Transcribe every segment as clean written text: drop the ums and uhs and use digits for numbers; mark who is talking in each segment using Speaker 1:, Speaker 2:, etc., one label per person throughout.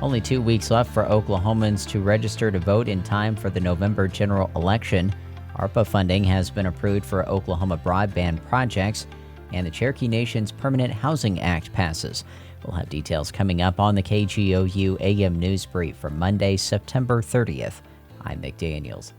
Speaker 1: Only 2 weeks left for Oklahomans to register to vote in time for the November general election. ARPA funding has been approved for Oklahoma broadband projects, and the Cherokee Nation's Permanent Housing Act passes. We'll have details coming up on the KGOU AM News Brief for Monday, September 30th. I'm Mick Daniels.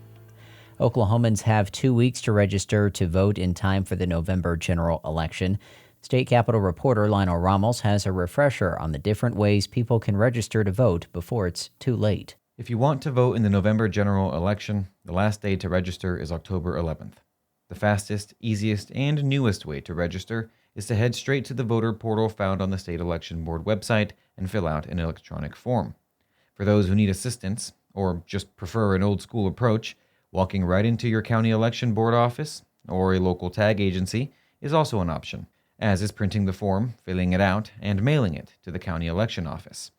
Speaker 1: Oklahomans have 2 weeks to register to vote in time for the November general election. State Capitol reporter Lionel Ramos has a refresher on the different ways people can register to vote before it's too late.
Speaker 2: If you want to vote in the November general election, the last day to register is October 11th. The fastest, easiest, and newest way to register is to head straight to the voter portal found on the State Election Board website and fill out an electronic form. For those who need assistance, or just prefer an old-school approach, walking right into your county election board office or a local tag agency is also an option, as is printing the form, filling it out, and mailing it to the county election office.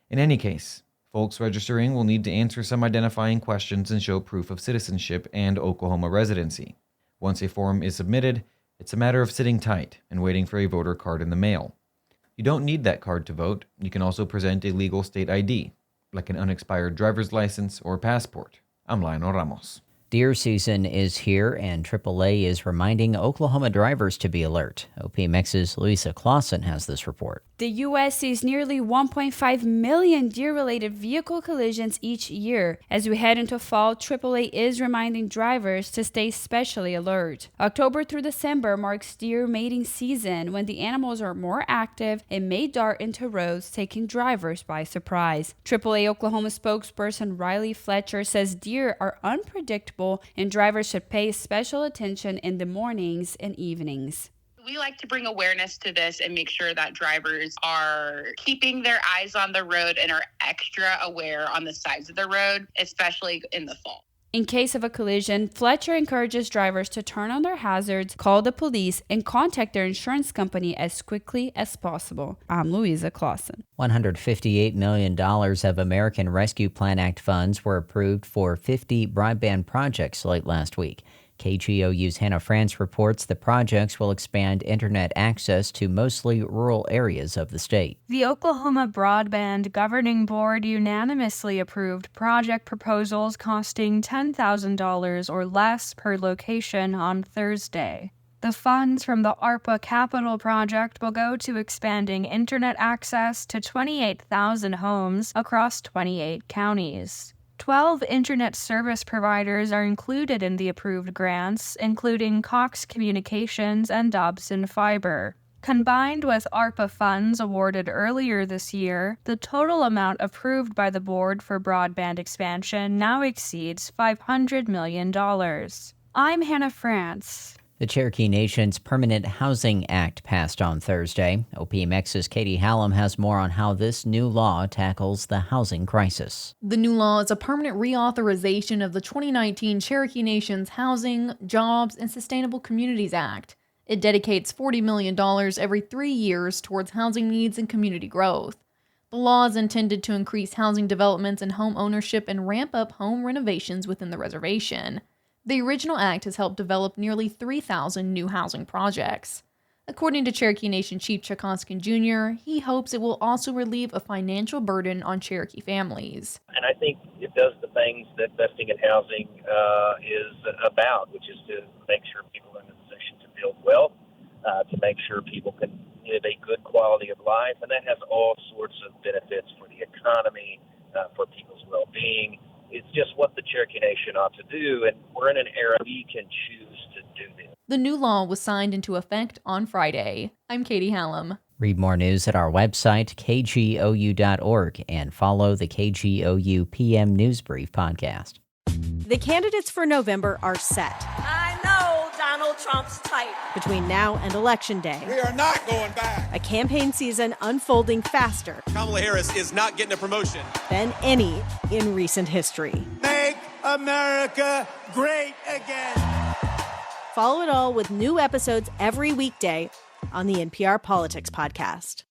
Speaker 2: In any case, folks registering will need to answer some identifying questions and show proof of citizenship and Oklahoma residency. Once a form is submitted, it's a matter of sitting tight and waiting for a voter card in the mail. You don't need that card to vote. You can also present a legal state ID, like an unexpired driver's license or passport. I'm Lionel Ramos.
Speaker 1: Deer season is here, and AAA is reminding Oklahoma drivers to be alert. OPMX's Louisa Clausen has this report.
Speaker 3: The U.S. sees nearly 1.5 million deer-related vehicle collisions each year. As we head into fall, AAA is reminding drivers to stay especially alert. October through December marks deer mating season, when the animals are more active and may dart into roads, taking drivers by surprise. AAA Oklahoma spokesperson Riley Fletcher says deer are unpredictable and drivers should pay special attention in the mornings and evenings.
Speaker 4: We like to bring awareness to this and make sure that drivers are keeping their eyes on the road and are extra aware on the sides of the road, especially in the fall.
Speaker 3: In case of a collision, Fletcher encourages drivers to turn on their hazards, call the police, and contact their insurance company as quickly as possible. I'm Louisa Clausen.
Speaker 1: $158 million of American Rescue Plan Act funds were approved for 50 broadband projects late last week. KGOU's Hannah France reports the projects will expand internet access to mostly rural areas of the state.
Speaker 5: The Oklahoma Broadband Governing Board unanimously approved project proposals costing $10,000 or less per location on Thursday. The funds from the ARPA Capital Project will go to expanding internet access to 28,000 homes across 28 counties. 12 internet service providers are included in the approved grants, including Cox Communications and Dobson Fiber. Combined with ARPA funds awarded earlier this year, the total amount approved by the board for broadband expansion now exceeds $500 million. I'm Hannah France.
Speaker 1: The Cherokee Nation's Permanent Housing Act passed on Thursday. OPMX's Katie Hallam has more on how this new law tackles the housing crisis.
Speaker 6: The new law is a permanent reauthorization of the 2019 Cherokee Nation's Housing, Jobs, and Sustainable Communities Act. It dedicates $40 million every 3 years towards housing needs and community growth. The law is intended to increase housing developments and home ownership and ramp up home renovations within the reservation. The original act has helped develop nearly 3,000 new housing projects. According to Cherokee Nation Chief Chuck Hoskin Jr., he hopes it will also relieve a financial burden on Cherokee families.
Speaker 7: And I think it does the things that investing in housing is about, which is to make sure people are in a position to build wealth, to make sure people can live a good quality of life, and that has all sorts of benefits for the economy, for people's well-being. It's just what the Cherokee Nation ought to do, and we're in an era we can choose to do this.
Speaker 6: The new law was signed into effect on Friday. I'm Katie Hallam.
Speaker 1: Read more news at our website, kgou.org, and follow the KGOU PM News Brief podcast.
Speaker 8: The candidates for November are set.
Speaker 9: I know Donald Trump's type.
Speaker 8: Between now and Election Day,
Speaker 10: we are not going back.
Speaker 8: A campaign season unfolding faster.
Speaker 10: Kamala Harris is not getting a promotion
Speaker 8: Than any in recent history.
Speaker 10: Make America great again.
Speaker 8: Follow it all with new episodes every weekday on the NPR Politics Podcast.